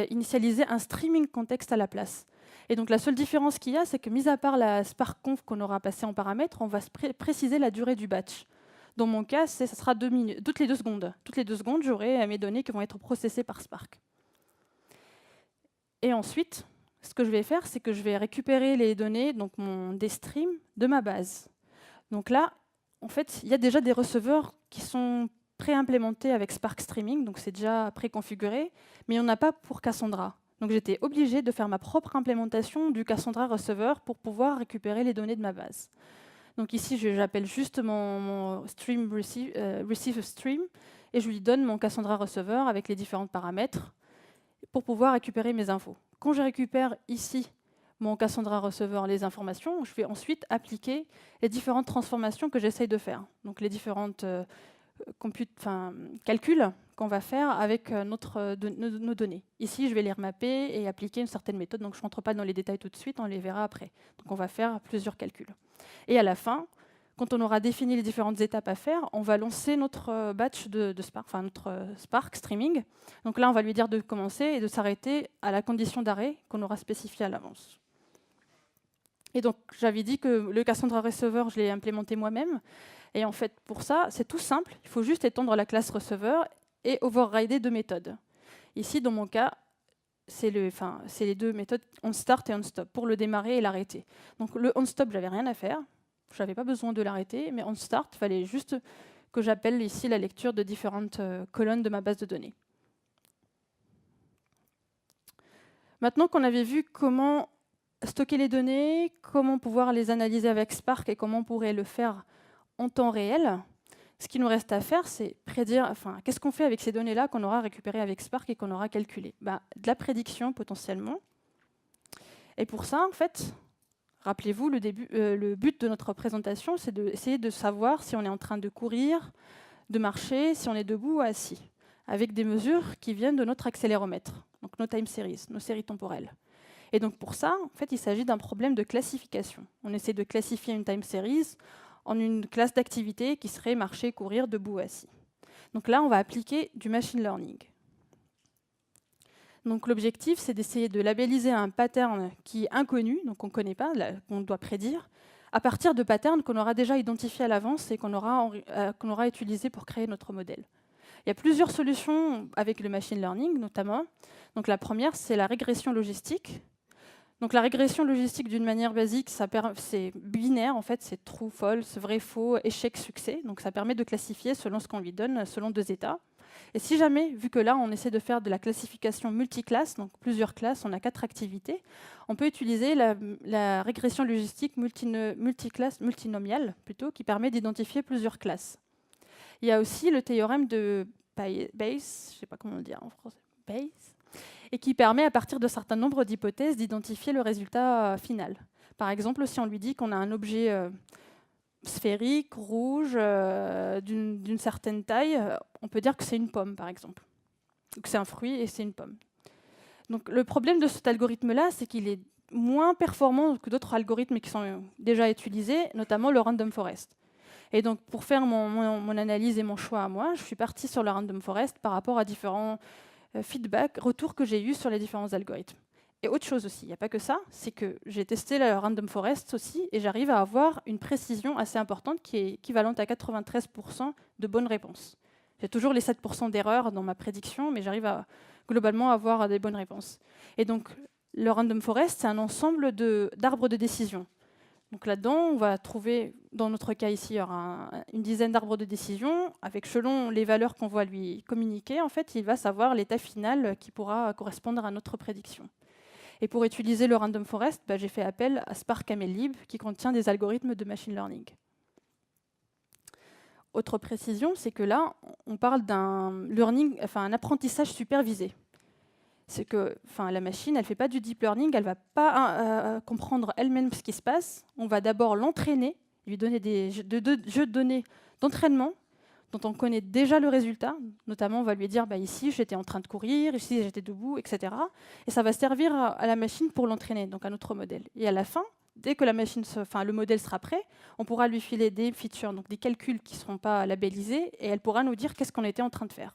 initialiser un Streaming Context à la place. Et donc la seule différence qu'il y a, c'est que mis à part la Spark Conf qu'on aura passée en paramètres, on va préciser la durée du batch. Dans mon cas, ça sera 2 minutes, toutes les 2 secondes. Toutes les 2 secondes, j'aurai mes données qui vont être processées par Spark. Et ensuite, ce que je vais faire, c'est que je vais récupérer les données, donc des streams, de ma base. Donc là, en fait, il y a déjà des receveurs qui sont pré-implémenté avec Spark Streaming, donc c'est déjà préconfiguré, mais on n'a pas pour Cassandra. Donc j'étais obligée de faire ma propre implémentation du Cassandra Receiver pour pouvoir récupérer les données de ma base. Donc ici, j'appelle juste mon stream receive stream et je lui donne mon Cassandra Receiver avec les différents paramètres pour pouvoir récupérer mes infos. Quand je récupère ici mon Cassandra Receiver, les informations, je vais ensuite appliquer les différentes transformations que j'essaye de faire. Donc les différentes calculs qu'on va faire avec nos données. Ici, je vais les remapper et appliquer une certaine méthode. Donc je ne rentre pas dans les détails tout de suite, on les verra après. Donc on va faire plusieurs calculs. Et à la fin, quand on aura défini les différentes étapes à faire, on va lancer notre batch de Spark, enfin notre Spark Streaming. Donc là, on va lui dire de commencer et de s'arrêter à la condition d'arrêt qu'on aura spécifiée à l'avance. Et donc, j'avais dit que le Cassandra Receiver, je l'ai implémenté moi-même. Et en fait, pour ça, c'est tout simple. Il faut juste étendre la classe Receiver et overrider deux méthodes. Ici, dans mon cas, c'est les deux méthodes onStart et onStop pour le démarrer et l'arrêter. Donc le onStop, j'avais rien à faire. Je n'avais pas besoin de l'arrêter, mais onStart, il fallait juste que j'appelle ici la lecture de différentes colonnes de ma base de données. Maintenant qu'on avait vu comment stocker les données, comment pouvoir les analyser avec Spark et comment on pourrait le faire en temps réel, ce qui nous reste à faire, c'est prédire, qu'est-ce qu'on fait avec ces données-là qu'on aura récupérées avec Spark et qu'on aura calculées? De la prédiction potentiellement. Et pour ça, en fait, rappelez-vous, le but de notre présentation, c'est d'essayer de savoir si on est en train de courir, de marcher, si on est debout ou assis, avec des mesures qui viennent de notre accéléromètre, donc nos time series, nos séries temporelles. Et donc pour ça, en fait, il s'agit d'un problème de classification. On essaie de classifier une time series en une classe d'activité qui serait marcher, courir, debout, assis. Donc là, on va appliquer du machine learning. Donc l'objectif, c'est d'essayer de labelliser un pattern qui est inconnu, donc qu'on ne connaît pas, qu'on doit prédire, à partir de patterns qu'on aura déjà identifiés à l'avance et qu'on aura utilisés pour créer notre modèle. Il y a plusieurs solutions avec le machine learning, notamment. Donc la première, c'est la régression logistique. Donc la régression logistique, d'une manière basique, c'est binaire, en fait, c'est true, false, vrai, faux, échec, succès. Donc ça permet de classifier selon ce qu'on lui donne, selon deux états. Et si jamais, vu que là, on essaie de faire de la classification multiclasse, donc plusieurs classes, on a 4 activités, on peut utiliser la régression logistique multinomiale, plutôt, qui permet d'identifier plusieurs classes. Il y a aussi le théorème de Bayes, je ne sais pas comment le dire en français, Bayes, et qui permet, à partir de certains nombres d'hypothèses, d'identifier le résultat final. Par exemple, si on lui dit qu'on a un objet sphérique, rouge, d'une certaine taille, on peut dire que c'est une pomme, par exemple. Ou que c'est un fruit et c'est une pomme. Donc le problème de cet algorithme-là, c'est qu'il est moins performant que d'autres algorithmes qui sont déjà utilisés, notamment le random forest. Et donc pour faire mon analyse et mon choix à moi, je suis partie sur le random forest par rapport à différents feedbacks, retours que j'ai eus sur les différents algorithmes. Et autre chose aussi, il n'y a pas que ça, c'est que j'ai testé le random forest aussi et j'arrive à avoir une précision assez importante qui est équivalente à 93% de bonnes réponses. J'ai toujours les 7% d'erreurs dans ma prédiction, mais j'arrive à globalement avoir des bonnes réponses. Et donc le random forest, c'est un ensemble d'arbres de décision. Donc là-dedans, on va trouver, dans notre cas ici, il y aura une dizaine d'arbres de décision, avec selon les valeurs qu'on va lui communiquer, en fait, il va savoir l'état final qui pourra correspondre à notre prédiction. Et pour utiliser le random forest, j'ai fait appel à Spark MLlib, qui contient des algorithmes de machine learning. Autre précision, c'est que là, on parle d'un un apprentissage supervisé. C'est que la machine, elle ne fait pas du deep learning, elle ne va pas comprendre elle-même ce qui se passe. On va d'abord l'entraîner, lui donner des jeux de données d'entraînement dont on connaît déjà le résultat. Notamment, on va lui dire ici, j'étais en train de courir, ici, j'étais debout, etc. Et ça va servir à la machine pour l'entraîner, donc à notre modèle. Et à la fin, dès que le modèle sera prêt, on pourra lui filer des features, donc des calculs qui ne seront pas labellisés, et elle pourra nous dire qu'est-ce qu'on était en train de faire.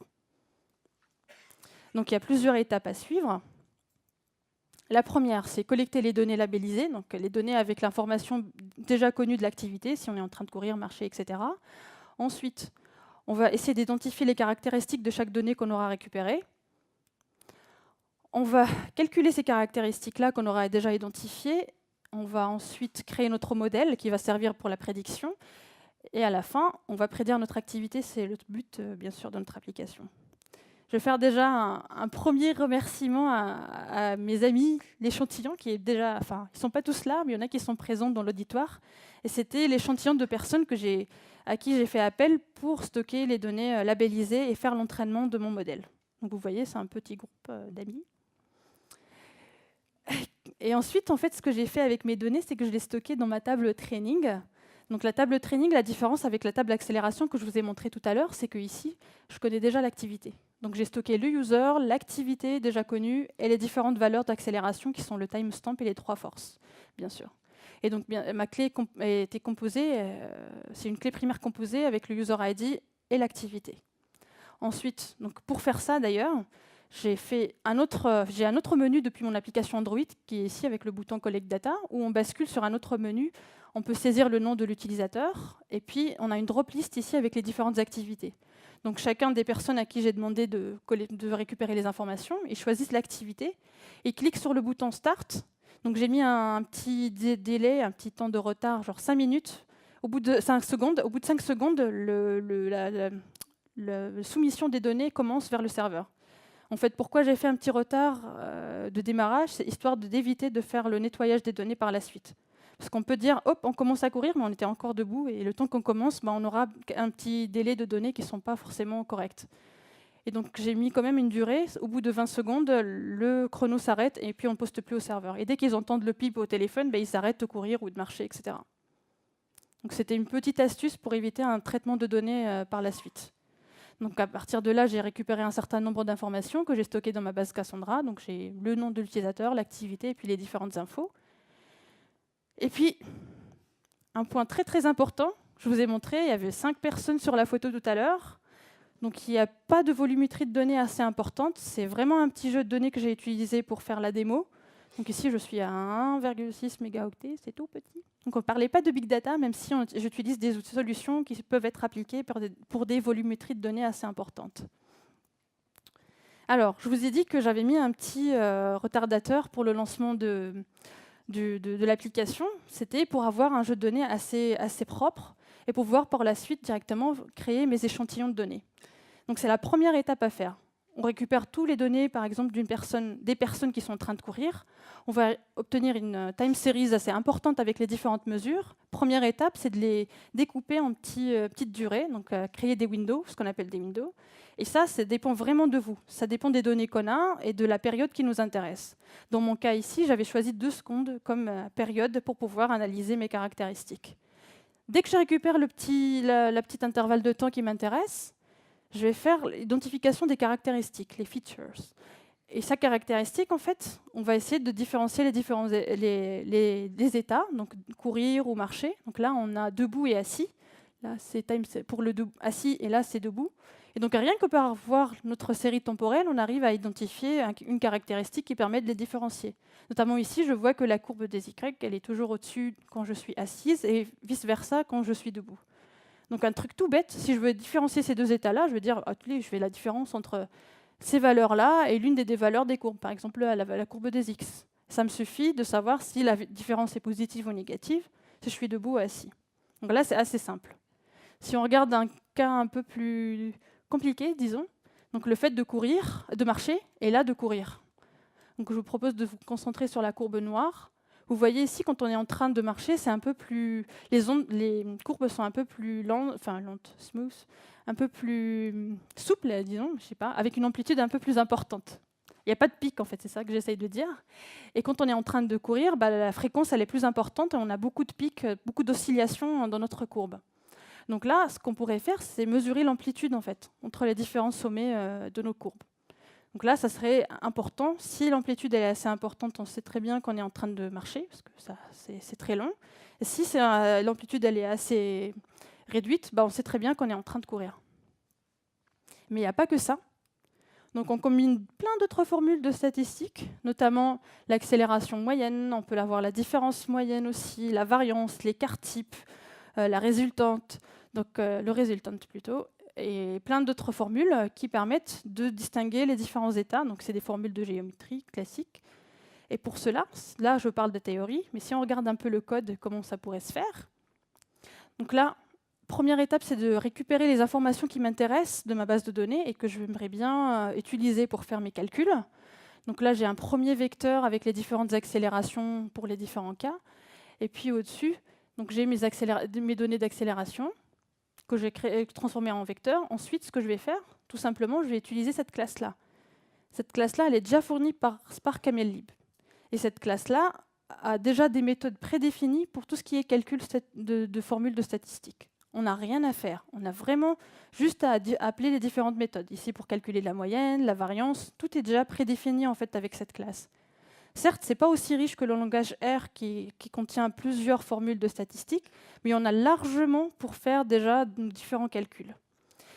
Donc il y a plusieurs étapes à suivre. La première, c'est collecter les données labellisées, donc les données avec l'information déjà connue de l'activité, si on est en train de courir, marcher, etc. Ensuite, on va essayer d'identifier les caractéristiques de chaque donnée qu'on aura récupérée. On va calculer ces caractéristiques-là qu'on aura déjà identifiées. On va ensuite créer notre modèle qui va servir pour la prédiction. Et à la fin, on va prédire notre activité. C'est le but, bien sûr, de notre application. Je vais faire déjà un premier remerciement à mes amis, l'échantillon, qui est déjà... Enfin, ils ne sont pas tous là, mais il y en a qui sont présents dans l'auditoire. Et c'était l'échantillon de personnes à qui j'ai fait appel pour stocker les données labellisées et faire l'entraînement de mon modèle. Donc vous voyez, c'est un petit groupe d'amis. Et ensuite, en fait, ce que j'ai fait avec mes données, c'est que je les stockais dans ma table training. Donc la table training, la différence avec la table d'accélération que je vous ai montrée tout à l'heure, c'est que ici, je connais déjà l'activité. Donc j'ai stocké le user, l'activité déjà connue et les différentes valeurs d'accélération qui sont le timestamp et les 3 forces, bien sûr. Et donc ma clé était composée, c'est une clé primaire composée avec le user ID et l'activité. Ensuite, donc pour faire ça d'ailleurs, j'ai un autre menu depuis mon application Android qui est ici avec le bouton Collect Data où on bascule sur un autre menu. On peut saisir le nom de l'utilisateur et puis on a une drop list ici avec les différentes activités. Donc chacun des personnes à qui j'ai demandé de récupérer les informations, ils choisissent l'activité et cliquent sur le bouton Start. Donc j'ai mis un petit délai, un petit temps de retard, genre 5 minutes. Au bout de 5 secondes, la soumission des données commence vers le serveur. En fait, pourquoi j'ai fait un petit retard de démarrage, c'est histoire d'éviter de faire le nettoyage des données par la suite. Parce qu'on peut dire, hop, on commence à courir, mais on était encore debout, et le temps qu'on commence, on aura un petit délai de données qui ne sont pas forcément correctes. Et donc j'ai mis quand même une durée, au bout de 20 secondes, le chrono s'arrête, et puis on ne poste plus au serveur. Et dès qu'ils entendent le pip au téléphone, ils s'arrêtent de courir ou de marcher, etc. Donc c'était une petite astuce pour éviter un traitement de données par la suite. Donc à partir de là, j'ai récupéré un certain nombre d'informations que j'ai stockées dans ma base Cassandra. Donc j'ai le nom de l'utilisateur, l'activité et puis les différentes infos. Et puis, un point très très important, je vous ai montré, il y avait 5 personnes sur la photo tout à l'heure. Donc il n'y a pas de volumétrie de données assez importante. C'est vraiment un petit jeu de données que j'ai utilisé pour faire la démo. Donc ici, je suis à 1,6 mégaoctets, c'est tout petit. Donc on ne parlait pas de big data, même si j'utilise des solutions qui peuvent être appliquées pour des volumétries de données assez importantes. Alors, je vous ai dit que j'avais mis un petit retardateur pour le lancement de l'application. C'était pour avoir un jeu de données assez propre et pour pouvoir par la suite directement créer mes échantillons de données. Donc c'est la première étape à faire. On récupère toutes les données, par exemple, des personnes qui sont en train de courir. On va obtenir une time series assez importante avec les différentes mesures. Première étape, c'est de les découper en petites durées, donc créer des windows, ce qu'on appelle des windows. Et ça dépend vraiment de vous. Ça dépend des données qu'on a et de la période qui nous intéresse. Dans mon cas ici, j'avais choisi 2 secondes comme période pour pouvoir analyser mes caractéristiques. Dès que je récupère la petite intervalle de temps qui m'intéresse, je vais faire l'identification des caractéristiques, les features. Et chaque caractéristique, en fait, on va essayer de différencier les états, donc courir ou marcher. Donc là, on a debout et assis. Là, c'est pour le assis et là, c'est debout. Et donc, rien que par voir notre série temporelle, on arrive à identifier une caractéristique qui permet de les différencier. Notamment ici, je vois que la courbe des Y, elle est toujours au-dessus quand je suis assise et vice-versa quand je suis debout. Donc un truc tout bête, si je veux différencier ces 2 états-là, je vais dire, je fais la différence entre ces valeurs-là et l'une des valeurs des courbes, par exemple la courbe des X. Ça me suffit de savoir si la différence est positive ou négative, si je suis debout ou assis. Donc là, c'est assez simple. Si on regarde un cas un peu plus compliqué, disons, donc le fait de courir, de marcher, et là de courir. Donc je vous propose de vous concentrer sur la courbe noire. Vous voyez ici, quand on est en train de marcher, c'est un peu plus, les courbes sont un peu plus lentes, smooth, un peu plus souples, disons, je sais pas, avec une amplitude un peu plus importante. Il n'y a pas de pic, en fait, c'est ça que j'essaye de dire. Et quand on est en train de courir, la fréquence elle est plus importante et on a beaucoup de pics, beaucoup d'oscillations dans notre courbe. Donc là, ce qu'on pourrait faire, c'est mesurer l'amplitude, en fait, entre les différents sommets de nos courbes. Donc là, ça serait important. Si l'amplitude est assez importante, on sait très bien qu'on est en train de marcher, parce que ça, c'est très long. Et si l'amplitude elle est assez réduite, on sait très bien qu'on est en train de courir. Mais il n'y a pas que ça. Donc on combine plein d'autres formules de statistiques, notamment l'accélération moyenne, on peut avoir la différence moyenne aussi, la variance, l'écart type, la résultante, donc le résultante plutôt, et plein d'autres formules qui permettent de distinguer les différents états. Donc c'est des formules de géométrie classiques. Et pour cela, là je parle de théorie, mais si on regarde un peu le code, comment ça pourrait se faire. Donc là, première étape, c'est de récupérer les informations qui m'intéressent de ma base de données et que j'aimerais bien utiliser pour faire mes calculs. Donc là, j'ai un premier vecteur avec les différentes accélérations pour les différents cas. Et puis au-dessus, j'ai mes données d'accélération que j'ai transformées en vecteurs. Ensuite, ce que je vais faire, tout simplement, je vais utiliser cette classe-là. Cette classe-là, elle est déjà fournie par SparkMLlib. Et cette classe-là a déjà des méthodes prédéfinies pour tout ce qui est calcul de formules de statistiques. On n'a rien à faire. On a vraiment juste à appeler les différentes méthodes. Ici, pour calculer la moyenne, la variance, tout est déjà prédéfini en fait avec cette classe. Certes, ce n'est pas aussi riche que le langage R qui contient plusieurs formules de statistiques, mais on a largement pour faire déjà différents calculs.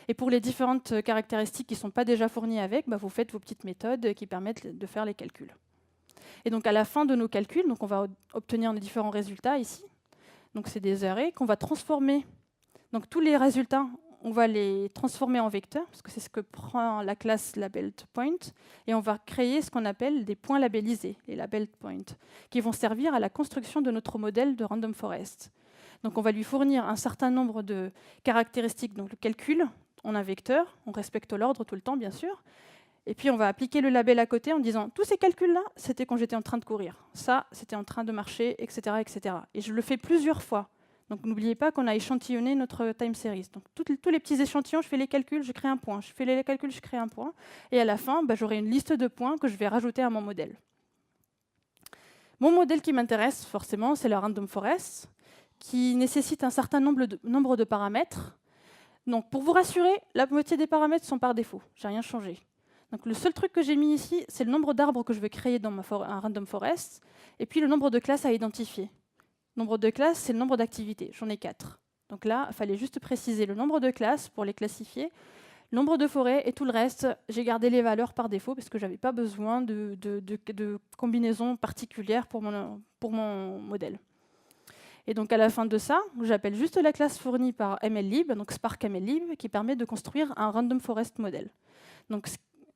Et pour les différentes caractéristiques qui ne sont pas déjà fournies avec, vous faites vos petites méthodes qui permettent de faire les calculs. Et donc à la fin de nos calculs, on va obtenir nos différents résultats ici. Donc c'est des arrays qu'on va transformer. Donc tous les résultats, on va les transformer en vecteurs, parce que c'est ce que prend la classe labelledPoint, et on va créer ce qu'on appelle des points labellisés, les labelledPoint, qui vont servir à la construction de notre modèle de random forest. Donc on va lui fournir un certain nombre de caractéristiques, donc le calcul en un vecteur, on respecte l'ordre tout le temps bien sûr, et puis on va appliquer le label à côté en disant tous ces calculs-là, c'était quand j'étais en train de courir, ça c'était en train de marcher, etc., etc. Et je le fais plusieurs fois. Donc n'oubliez pas qu'on a échantillonné notre time series. Donc tous les petits échantillons, je fais les calculs, je crée un point. Je fais les calculs, je crée un point. Et à la fin, j'aurai une liste de points que je vais rajouter à mon modèle. Mon modèle qui m'intéresse, forcément, c'est le random forest, qui nécessite un certain nombre de paramètres. Donc pour vous rassurer, la moitié des paramètres sont par défaut. Je n'ai rien changé. Donc le seul truc que j'ai mis ici, c'est le nombre d'arbres que je vais créer dans un random forest, et puis le nombre de classes à identifier. Nombre de classes, c'est le nombre d'activités. J'en ai 4. Donc là, il fallait juste préciser le nombre de classes pour les classifier, le nombre de forêts et tout le reste. J'ai gardé les valeurs par défaut parce que je n'avais pas besoin de combinaisons particulières pour mon modèle. Et donc à la fin de ça, j'appelle juste la classe fournie par MLlib, donc SparkMLlib, qui permet de construire un random forest model. Donc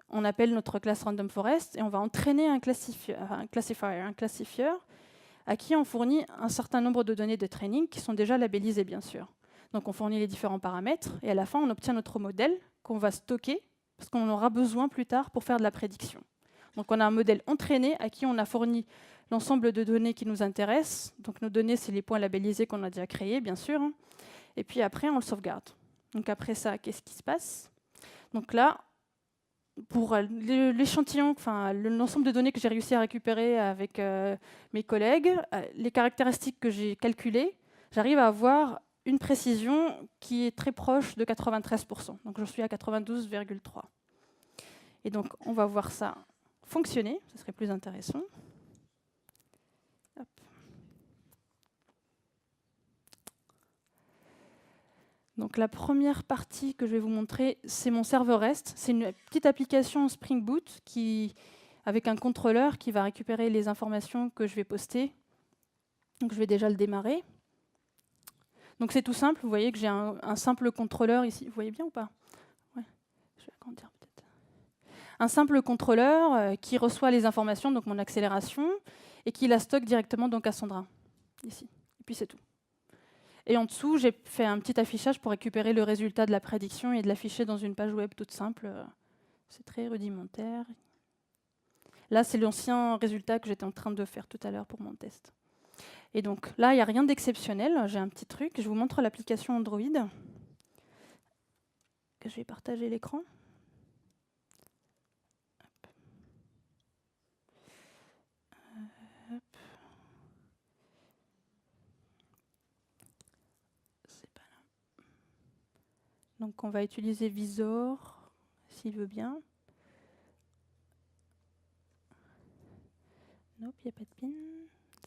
on appelle notre classe random forest et on va entraîner un classifier à qui on fournit un certain nombre de données de training qui sont déjà labellisées, bien sûr. Donc on fournit les différents paramètres, et à la fin, on obtient notre modèle qu'on va stocker, parce qu'on en aura besoin plus tard pour faire de la prédiction. Donc on a un modèle entraîné à qui on a fourni l'ensemble de données qui nous intéressent. Donc nos données, c'est les points labellisés qu'on a déjà créés, bien sûr. Et puis après, on le sauvegarde. Donc après ça, qu'est-ce qui se passe? Donc là, pour l'échantillon, l'ensemble de données que j'ai réussi à récupérer avec mes collègues, les caractéristiques que j'ai calculées, j'arrive à avoir une précision qui est très proche de 93%. Donc je suis à 92,3. Et donc on va voir ça fonctionner, ce serait plus intéressant. Hop. Donc la première partie que je vais vous montrer, c'est mon serveur REST. C'est une petite application Spring Boot avec un contrôleur qui va récupérer les informations que je vais poster. Donc je vais déjà le démarrer. Donc c'est tout simple, vous voyez que j'ai un simple contrôleur ici. Vous voyez bien ou pas? Ouais. Je vais agrandir peut-être. Un simple contrôleur qui reçoit les informations, donc mon accélération, et qui la stocke directement dans Cassandra, ici. Et puis c'est tout. Et en dessous, j'ai fait un petit affichage pour récupérer le résultat de la prédiction et de l'afficher dans une page web toute simple. C'est très rudimentaire. Là, c'est l'ancien résultat que j'étais en train de faire tout à l'heure pour mon test. Et donc là, il n'y a rien d'exceptionnel. J'ai un petit truc. Je vous montre l'application Android. Que je vais partager l'écran. Donc on va utiliser Visor, s'il veut bien. Nope, il n'y a pas de pin.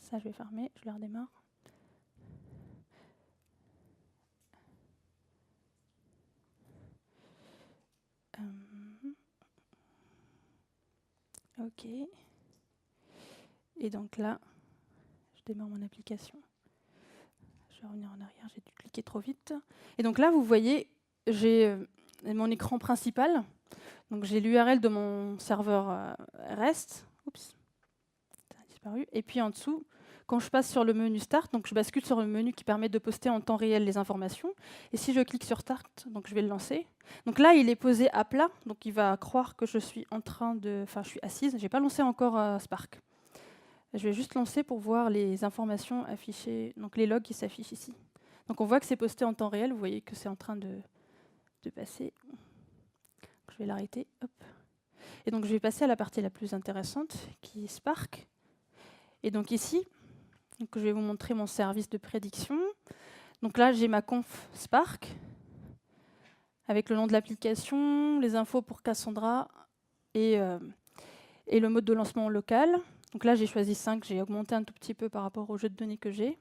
Ça, je vais fermer, je le redémarre. OK. Et donc là, je démarre mon application. Je vais revenir en arrière, j'ai dû cliquer trop vite. Et donc là, vous voyez, j'ai mon écran principal. Donc j'ai l'URL de mon serveur REST. Oups, ça a disparu. Et puis en dessous, quand je passe sur le menu Start, donc je bascule sur le menu qui permet de poster en temps réel les informations. Et si je clique sur Start, donc je vais le lancer. Donc là, il est posé à plat, donc il va croire que je suis je suis assise. Je n'ai pas lancé encore Spark. Je vais juste lancer pour voir les informations affichées, donc les logs qui s'affichent ici. Donc on voit que c'est posté en temps réel. Vous voyez que c'est en train de passer. Je vais l'arrêter. Hop. Et donc je vais passer à la partie la plus intéressante, qui est Spark. Et donc ici, donc je vais vous montrer mon service de prédiction. Donc là, j'ai ma conf Spark, avec le nom de l'application, les infos pour Cassandra et le mode de lancement local. Donc là, j'ai choisi 5, j'ai augmenté un tout petit peu par rapport au jeu de données que j'ai.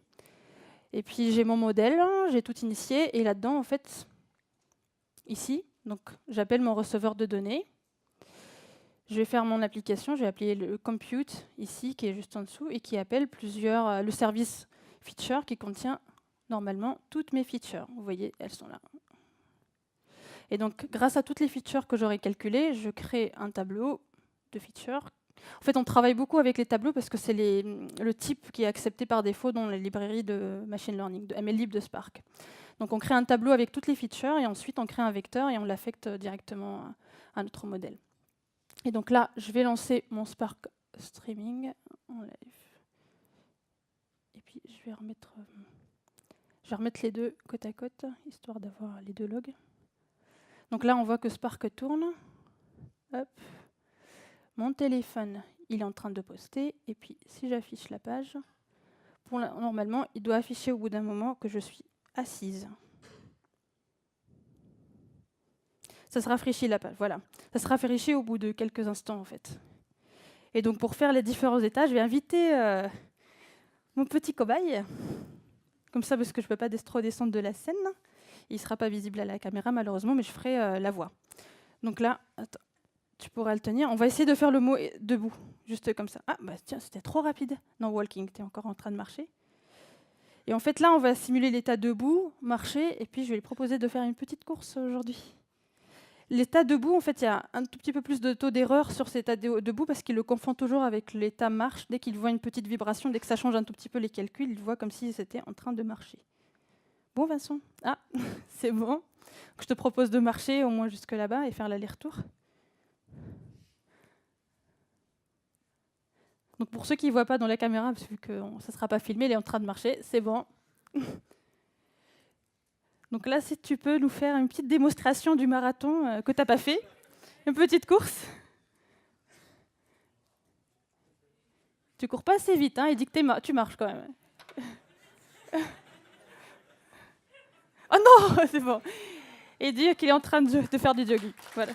Et puis j'ai mon modèle, j'ai tout initié, et là-dedans, en fait, ici, donc j'appelle mon receveur de données. Je vais faire mon application, je vais appeler le compute ici, qui est juste en dessous, et qui appelle le service feature qui contient normalement toutes mes features. Vous voyez, elles sont là. Et donc, grâce à toutes les features que j'aurai calculées, je crée un tableau de features. En fait, on travaille beaucoup avec les tableaux parce que c'est le type qui est accepté par défaut dans les librairies de machine learning, de MLlib, de Spark. Donc, on crée un tableau avec toutes les features, et ensuite, on crée un vecteur et on l'affecte directement à notre modèle. Et donc là, je vais lancer mon Spark Streaming en live. Et puis, je vais remettre les deux côte à côte, histoire d'avoir les deux logs. Donc là, on voit que Spark tourne. Hop. Mon téléphone, il est en train de poster. Et puis, si j'affiche la page, normalement, il doit afficher au bout d'un moment que je suis assise. Ça se rafraîchit la page, voilà. Ça se rafraîchit au bout de quelques instants, en fait. Et donc, pour faire les différents états, je vais inviter mon petit cobaye. Comme ça, parce que je ne peux pas trop descendre de la scène. Il ne sera pas visible à la caméra, malheureusement, mais je ferai la voix. Donc là, attends, tu pourras le tenir. On va essayer de faire le mot debout, juste comme ça. Ah, bah tiens, c'était trop rapide. Non, walking, tu es encore en train de marcher. Et en fait, là, on va simuler l'état debout, marcher, et puis je vais lui proposer de faire une petite course aujourd'hui. L'état debout, en fait, il y a un tout petit peu plus de taux d'erreur sur cet état debout parce qu'il le confond toujours avec l'état marche. Dès qu'il voit une petite vibration, dès que ça change un tout petit peu les calculs, il voit comme si c'était en train de marcher. Bon, Vincent, ah, c'est bon. Je te propose de marcher au moins jusque là-bas et faire l'aller-retour. Donc pour ceux qui ne voient pas dans la caméra, parce que ça ne sera pas filmé, il est en train de marcher, c'est bon. Donc là, si tu peux nous faire une petite démonstration du marathon que tu n'as pas fait, une petite course. Tu cours pas assez vite, hein, il dit que tu marches quand même. Oh non, c'est bon. Et dire qu'il est en train de faire du jogging. Voilà.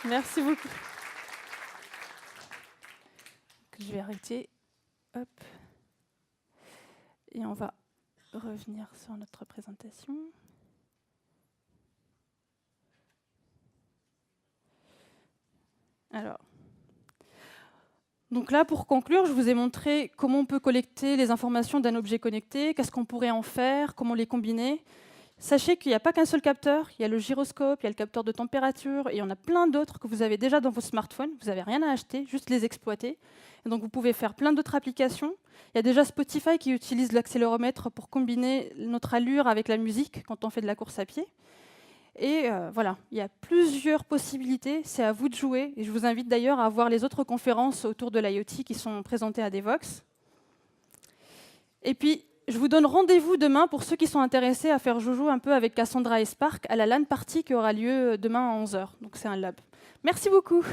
Merci beaucoup. Je vais arrêter. Hop. Et on va revenir sur notre présentation. Alors, donc là, pour conclure, je vous ai montré comment on peut collecter les informations d'un objet connecté, qu'est-ce qu'on pourrait en faire, comment les combiner. Sachez qu'il n'y a pas qu'un seul capteur, il y a le gyroscope, il y a le capteur de température, et il y en a plein d'autres que vous avez déjà dans vos smartphones. Vous n'avez rien à acheter, juste les exploiter. Et donc vous pouvez faire plein d'autres applications. Il y a déjà Spotify qui utilise l'accéléromètre pour combiner notre allure avec la musique quand on fait de la course à pied. Et voilà, il y a plusieurs possibilités, c'est à vous de jouer. Et je vous invite d'ailleurs à voir les autres conférences autour de l'IoT qui sont présentées à Devoxx. Et puis, je vous donne rendez-vous demain pour ceux qui sont intéressés à faire joujou un peu avec Cassandra et Spark à la LAN party qui aura lieu demain à 11h. Donc c'est un lab. Merci beaucoup.